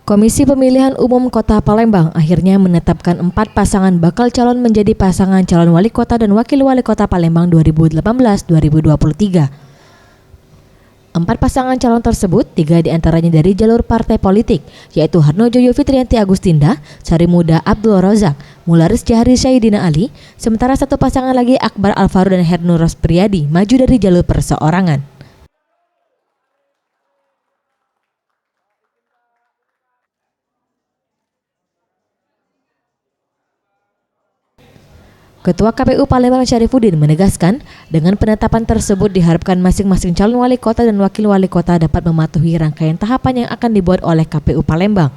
Komisi Pemilihan Umum Kota Palembang akhirnya menetapkan 4 pasangan bakal calon menjadi pasangan calon wali kota dan wakil wali kota Palembang 2018-2023. 4 pasangan calon tersebut, 3 diantaranya dari jalur partai politik, yaitu Harnojoyo Fitrianti Agustinda, Sari Muda Abdul Rozak, Mularis Jahri Syahidina Ali, sementara 1 pasangan lagi Akbar Alvaro dan Hernur Rospriyadi maju dari jalur perseorangan. Ketua KPU Palembang Syarifuddin menegaskan, dengan penetapan tersebut diharapkan masing-masing calon wali kota dan wakil wali kota dapat mematuhi rangkaian tahapan yang akan dibuat oleh KPU Palembang.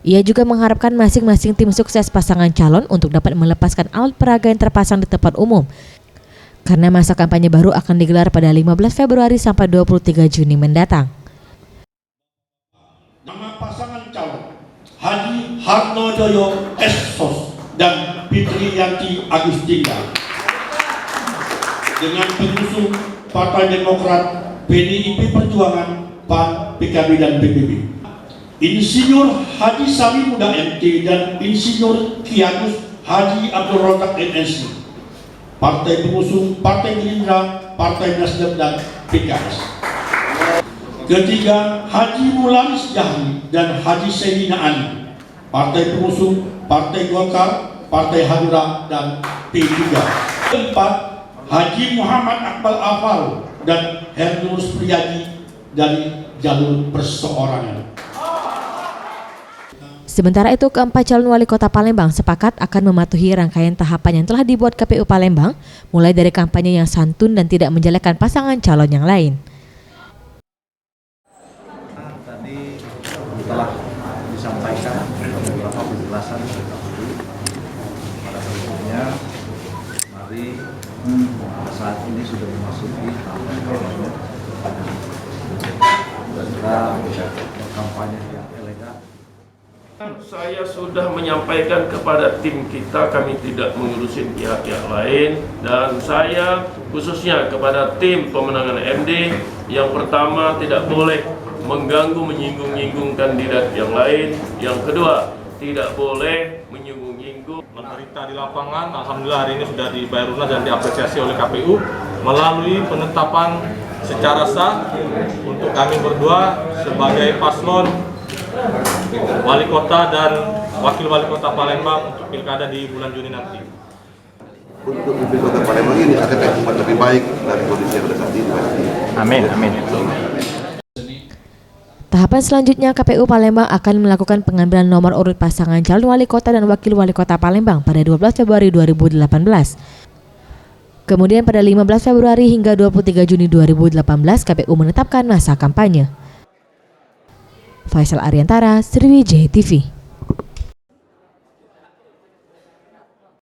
Ia juga mengharapkan masing-masing tim sukses pasangan calon untuk dapat melepaskan alat peraga yang terpasang di tempat umum, karena masa kampanye baru akan digelar pada 15 Februari sampai 23 Juni mendatang. Nama pasangan calon Haji Harnojoyo Essos dan Fitrianti Agustinda dengan pengusung Partai Demokrat, PDIP Perjuangan, PAN, PKB dan PBB. Insinyur Haji Sari Muda MT dan Insinyur Kiagus Haji Abdul Rozak MNC. Partai pengusung Partai Gerindra, Partai Nasdem dan PKS. Ketiga, Haji Mularis Jahri dan Haji Syahidina Ali. Partai pengusung Partai Golkar, Partai Hanura dan P3. Keempat, Haji Muhammad Akbar Alvaro dan Hernur Rospriyadi dari jalur perseorangan. Sementara itu, keempat calon wali kota Palembang sepakat akan mematuhi rangkaian tahapan yang telah dibuat KPU Palembang, mulai dari kampanye yang santun dan tidak menjelekkan pasangan calon yang lain. Tadi telah disampaikan beberapa penjelasan pada sebelumnya. Mari pada saat ini sudah memasuki tahap kampanye dan kita kampanye yang elegan. Saya sudah menyampaikan kepada tim kita, kami tidak mengurusin pihak yang lain, dan saya khususnya kepada tim pemenangan MD, yang pertama tidak boleh mengganggu, menyinggung-nyinggung kandidat yang lain. Yang kedua, tidak boleh menyinggung-nyinggung. Menderita di lapangan, alhamdulillah hari ini sudah dibayar lunas dan diapresiasi oleh KPU melalui penetapan secara sah untuk kami berdua sebagai paslon wali kota dan wakil wali kota Palembang untuk pilkada di bulan Juni nanti. Untuk ibu kota Palembang ini akan lebih baik dari kondisi yang ada saat ini. Amin, amin. Tahapan selanjutnya, KPU Palembang akan melakukan pengambilan nomor urut pasangan calon wali kota dan wakil wali kota Palembang pada 12 Februari 2018. Kemudian pada 15 Februari hingga 23 Juni 2018, KPU menetapkan masa kampanye. Faisal Ariantara, Sriwijaya TV.